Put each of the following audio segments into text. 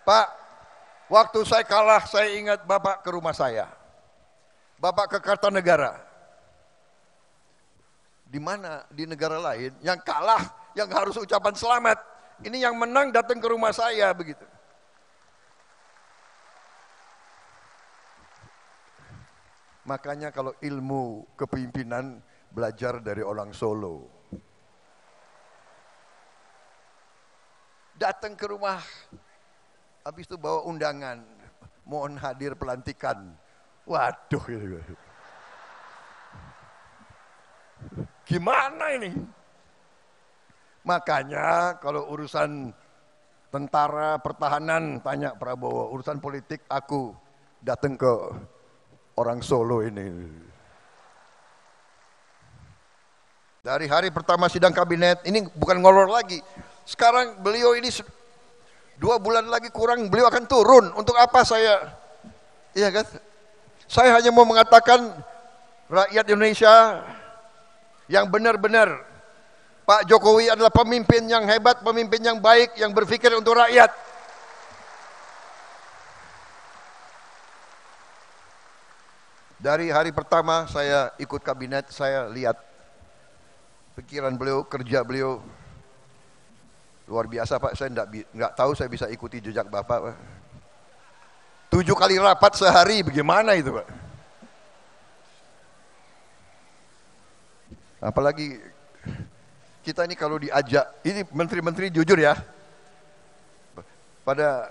Pak, waktu saya kalah, saya ingat Bapak ke rumah saya. Bapak ke Kartanegara. Di mana di negara lain yang kalah, yang harus ucapan selamat. Ini yang menang datang ke rumah saya begitu. Makanya kalau ilmu kepemimpinan belajar dari orang Solo. Datang ke rumah, habis itu bawa undangan, mohon hadir pelantikan. Waduh, gimana ini? Makanya kalau urusan tentara, pertahanan, tanya Prabowo. Urusan politik aku datang ke orang Solo ini. Dari hari pertama sidang kabinet, ini bukan ngolor lagi. Sekarang beliau ini 2 bulan lagi kurang, beliau akan turun. Untuk apa saya? Iya kan? Saya hanya mau mengatakan rakyat Indonesia yang benar-benar Pak Jokowi adalah pemimpin yang hebat, pemimpin yang baik, yang berpikir untuk rakyat. Dari hari pertama saya ikut kabinet, saya lihat pikiran beliau, kerja beliau luar biasa Pak. Saya nggak tahu saya bisa ikuti jejak Bapak Pak. 7 kali rapat sehari, bagaimana itu Pak? Apalagi kita ini kalau diajak, ini menteri-menteri jujur ya, pada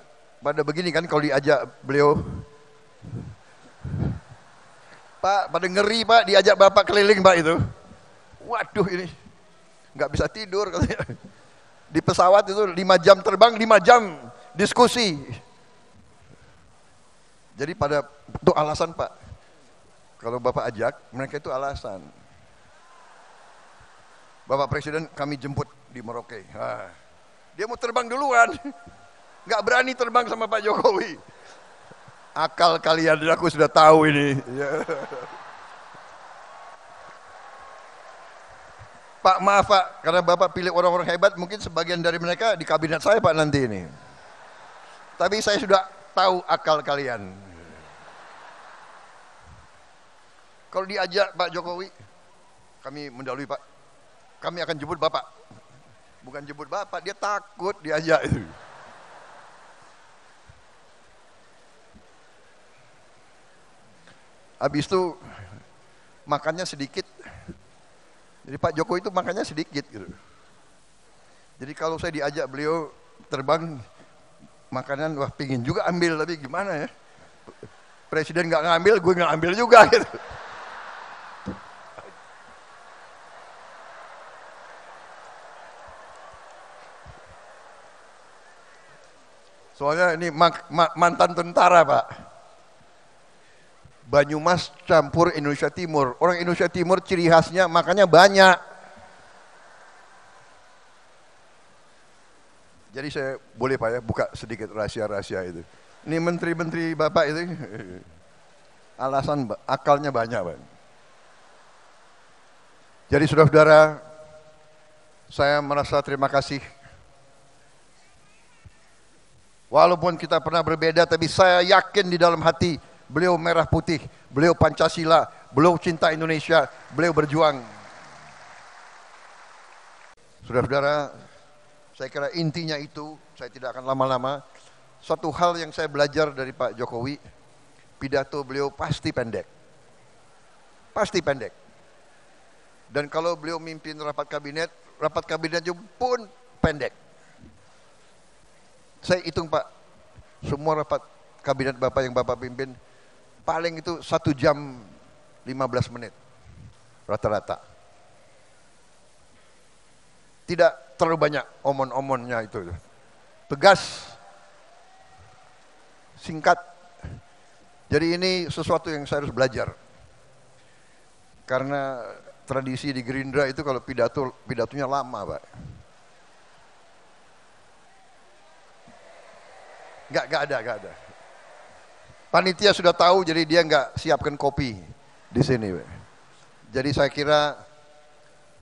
begini kan kalau diajak beliau, Pak, pada ngeri Pak, diajak Bapak keliling Pak itu. Waduh ini, nggak bisa tidur katanya. Di pesawat itu 5 jam terbang, 5 jam diskusi. Jadi pada itu alasan Pak, kalau Bapak ajak, mereka itu alasan. Bapak Presiden kami jemput di Merauke. Nah, dia mau terbang duluan, nggak berani terbang sama Pak Jokowi. Akal kalian, aku sudah tahu ini. Pak maaf Pak, karena Bapak pilih orang-orang hebat, mungkin sebagian dari mereka di kabinet saya Pak nanti ini. Tapi saya sudah tahu akal kalian. Kalau diajak Pak Jokowi, kami mendahului Pak. Kami akan jemput Bapak. Bukan jemput Bapak, dia takut diajak itu. Habis itu makannya sedikit. Jadi Pak Jokowi itu makannya sedikit gitu. Jadi kalau saya diajak beliau terbang makanan, wah pingin juga ambil, tapi gimana ya? Presiden nggak ngambil, gue nggak ambil juga gitu. Soalnya ini mantan tentara Pak. Banyumas campur Indonesia Timur. Orang Indonesia Timur ciri khasnya makannya banyak. Jadi saya boleh Pak ya buka sedikit rahasia-rahasia itu. Ini menteri-menteri Bapak itu alasan akalnya banyak Pak. Jadi saudara-saudara, saya merasa terima kasih. Walaupun kita pernah berbeda, tapi saya yakin di dalam hati beliau merah putih, beliau Pancasila, beliau cinta Indonesia, beliau berjuang. Saudara-saudara, saya kira intinya itu, saya tidak akan lama-lama. Satu hal yang saya belajar dari Pak Jokowi, pidato beliau pasti pendek. Pasti pendek. Dan kalau beliau mimpin rapat kabinetnya pun pendek. Saya hitung Pak, semua rapat kabinet Bapak yang Bapak pimpin, paling itu 1 jam 15 menit, rata-rata. Tidak terlalu banyak omon-omonnya itu. Tegas, singkat. Jadi ini sesuatu yang saya harus belajar. Karena tradisi di Gerindra itu kalau pidatonya lama Pak. Gak ada. Panitia sudah tahu, jadi dia nggak siapkan kopi di sini. Jadi saya kira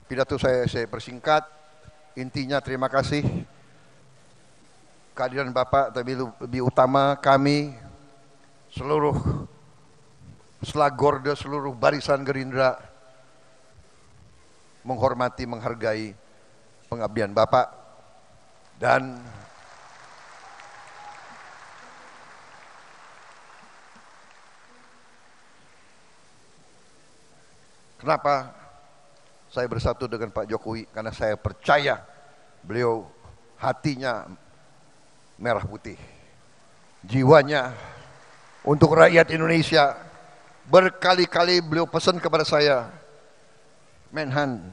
pidato saya persingkat. Intinya terima kasih. kehadiran Bapak, tapi lebih utama kami seluruh selagorde, seluruh barisan Gerindra menghormati, menghargai pengabdian Bapak, dan kenapa saya bersatu dengan Pak Jokowi? Karena saya percaya beliau hatinya merah putih, jiwanya untuk rakyat Indonesia. Berkali-kali beliau pesan kepada saya, Menhan,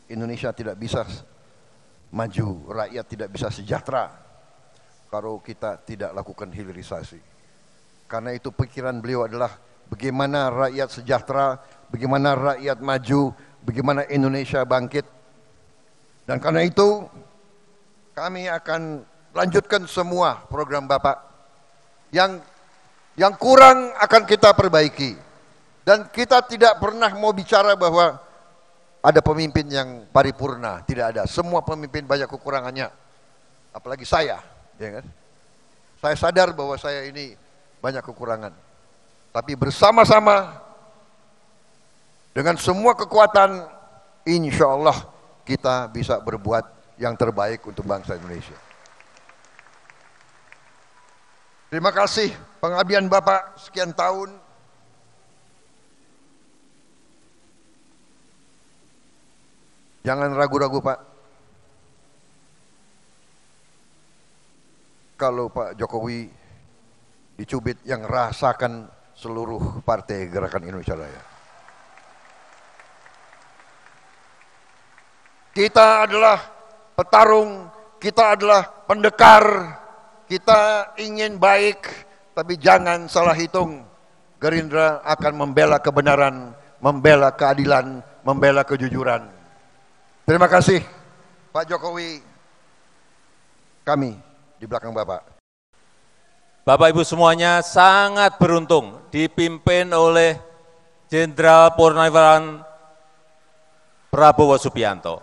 Indonesia tidak bisa maju, rakyat tidak bisa sejahtera kalau kita tidak lakukan hilirisasi. Karena itu pikiran beliau adalah bagaimana rakyat sejahtera, bagaimana rakyat maju, bagaimana Indonesia bangkit. Dan karena itu kami akan lanjutkan semua program Bapak. Yang kurang akan kita perbaiki. Dan kita tidak pernah mau bicara bahwa ada pemimpin yang paripurna, tidak ada. Semua pemimpin banyak kekurangannya. Apalagi saya, ya kan? Saya sadar bahwa saya ini banyak kekurangan. Tapi bersama-sama dengan semua kekuatan, insya Allah kita bisa berbuat yang terbaik untuk bangsa Indonesia. Terima kasih pengabdian Bapak sekian tahun. Jangan ragu-ragu Pak. Kalau Pak Jokowi dicubit, yang rasakan seluruh partai Gerakan Indonesia Raya. Kita adalah petarung, kita adalah pendekar, kita ingin baik, tapi jangan salah hitung. Gerindra akan membela kebenaran, membela keadilan, membela kejujuran. Terima kasih Pak Jokowi, kami di belakang Bapak. Bapak Ibu semuanya sangat beruntung dipimpin oleh Jenderal Purnawirawan Prabowo Subianto.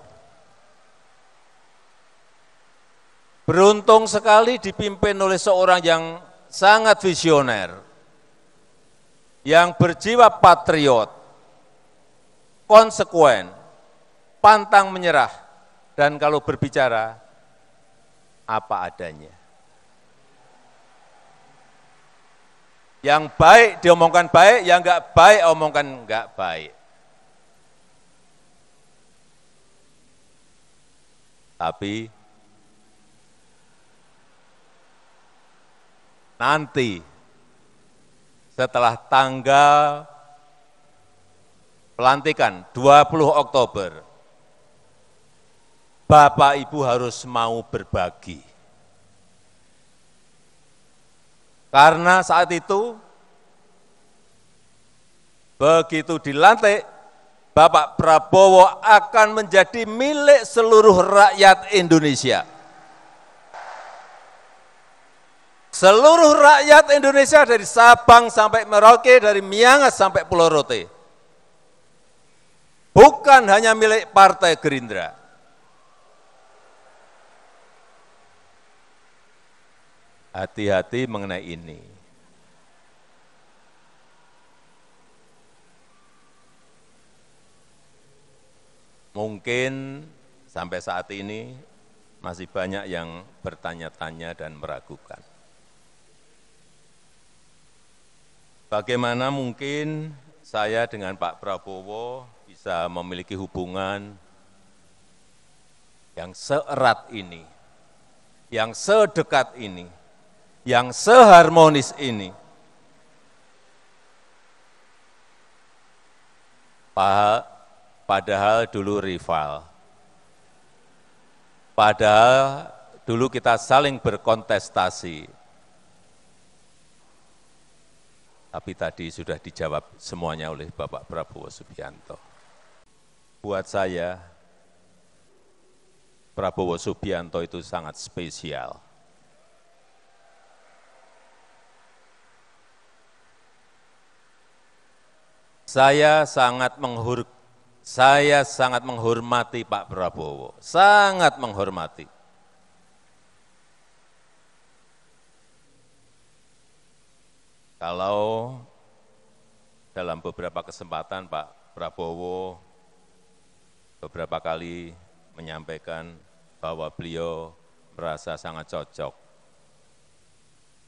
Beruntung sekali dipimpin oleh seorang yang sangat visioner, yang berjiwa patriot, konsekuen, pantang menyerah, dan kalau berbicara apa adanya. Yang baik diomongkan baik, yang enggak baik omongkan enggak baik. Tapi nanti setelah tanggal pelantikan 20 Oktober, Bapak Ibu harus mau berbagi. Karena saat itu, begitu dilantik, Bapak Prabowo akan menjadi milik seluruh rakyat Indonesia. Seluruh rakyat Indonesia dari Sabang sampai Merauke, dari Miangas sampai Pulau Rote. Bukan hanya milik Partai Gerindra. Hati-hati mengenai ini. Mungkin sampai saat ini masih banyak yang bertanya-tanya dan meragukan. Bagaimana mungkin saya dengan Pak Prabowo bisa memiliki hubungan yang seerat ini, yang sedekat ini, yang seharmonis ini. Padahal dulu rival. Padahal dulu kita saling berkontestasi. Tapi tadi sudah dijawab semuanya oleh Bapak Prabowo Subianto. Buat saya, Prabowo Subianto itu sangat spesial. Saya sangat menghormati Pak Prabowo, sangat menghormati. Kalau dalam beberapa kesempatan Pak Prabowo beberapa kali menyampaikan bahwa beliau merasa sangat cocok,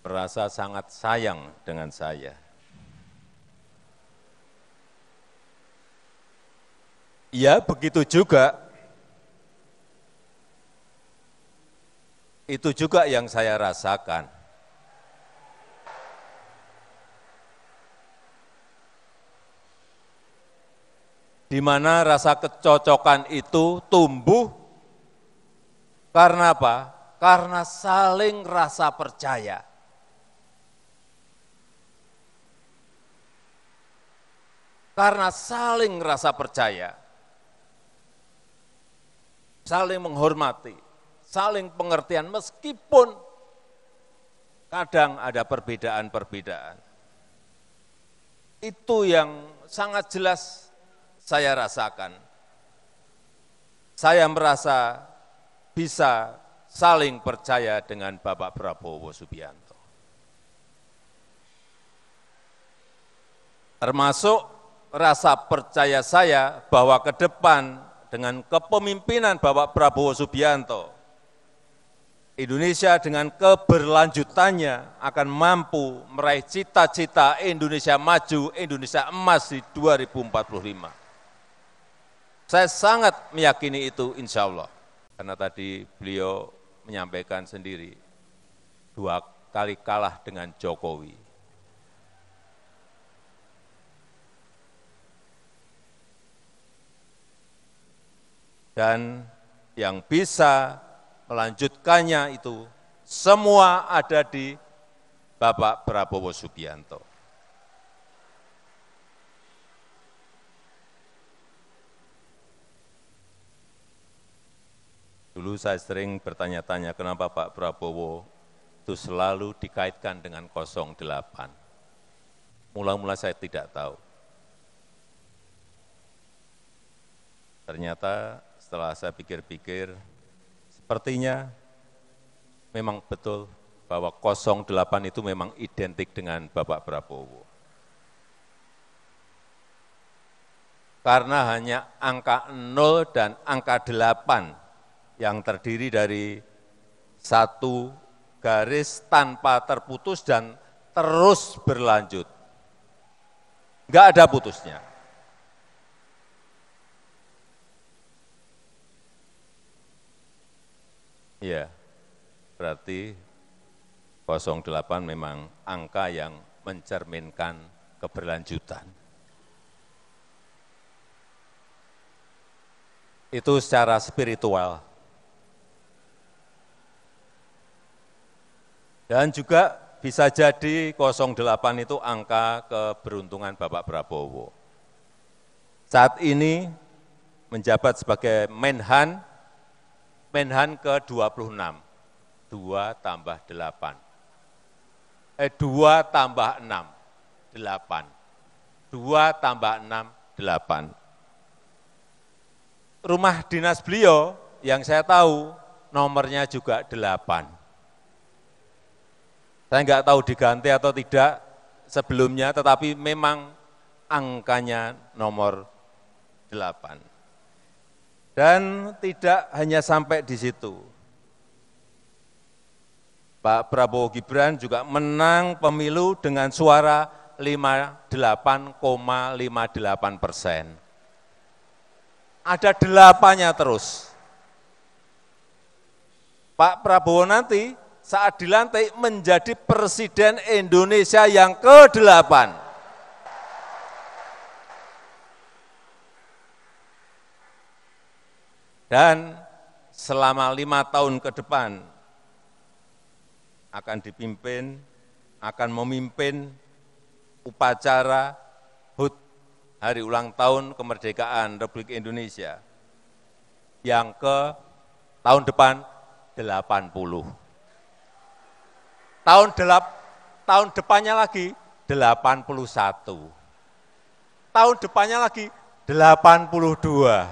merasa sangat sayang dengan saya. Ya, begitu juga. Itu juga yang saya rasakan. Di mana rasa kecocokan itu tumbuh karena apa? Karena saling rasa percaya. Karena saling rasa percaya, saling menghormati, saling pengertian meskipun kadang ada perbedaan-perbedaan. Itu yang sangat jelas saya rasakan. Saya merasa bisa saling percaya dengan Bapak Prabowo Subianto. Termasuk rasa percaya saya bahwa ke depan dengan kepemimpinan Bapak Prabowo Subianto, Indonesia dengan keberlanjutannya akan mampu meraih cita-cita Indonesia maju, Indonesia emas di 2045. Saya sangat meyakini itu insya Allah. Karena tadi beliau menyampaikan sendiri, 2 kali kalah dengan Jokowi. Dan yang bisa melanjutkannya itu semua ada di Bapak Prabowo Subianto. Dulu saya sering bertanya-tanya kenapa Pak Prabowo itu selalu dikaitkan dengan 08. Mula-mula saya tidak tahu. Ternyata setelah saya pikir-pikir, sepertinya memang betul bahwa 08 itu memang identik dengan Bapak Prabowo. Karena hanya angka 0 dan angka 8 yang terdiri dari satu garis tanpa terputus dan terus berlanjut. Enggak ada putusnya. Ya, berarti 08 memang angka yang mencerminkan keberlanjutan. Itu secara spiritual. Dan juga bisa jadi 08 itu angka keberuntungan Bapak Prabowo. Saat ini menjabat sebagai Menhan ke-26, 2 tambah 8. 2 tambah 6, 8. 2 tambah 6, 8. Rumah dinas beliau yang saya tahu nomornya juga 8. Saya enggak tahu diganti atau tidak sebelumnya, tetapi memang angkanya nomor 8. Dan tidak hanya sampai di situ. Pak Prabowo Gibran juga menang pemilu dengan suara 58,58%. Ada 8-nya terus. Pak Prabowo nanti saat dilantik menjadi Presiden Indonesia yang ke-8. Dan selama 5 tahun ke depan akan memimpin upacara HUT, Hari Ulang Tahun Kemerdekaan Republik Indonesia, yang ke tahun depan 80. Tahun depannya lagi 81. Tahun depannya lagi 82.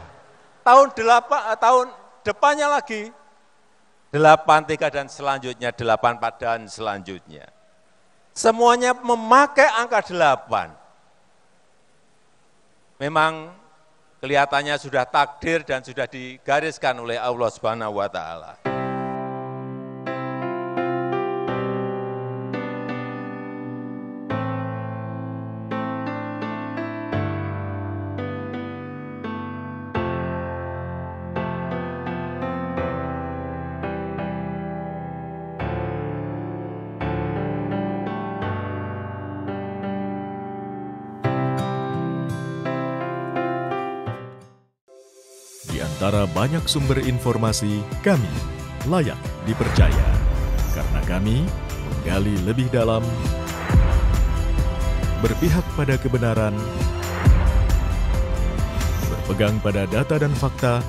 Tahun depannya lagi 83 dan selanjutnya 84 dan selanjutnya. Semuanya memakai angka 8. Memang kelihatannya sudah takdir dan sudah digariskan oleh Allah Subhanahu wa taala. Di antara banyak sumber informasi, kami layak dipercaya. Karena kami menggali lebih dalam, berpihak pada kebenaran, berpegang pada data dan fakta,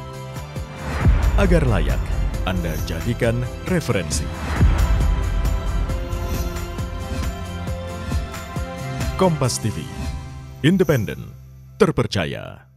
agar layak Anda jadikan referensi. Kompas TV, independen, terpercaya.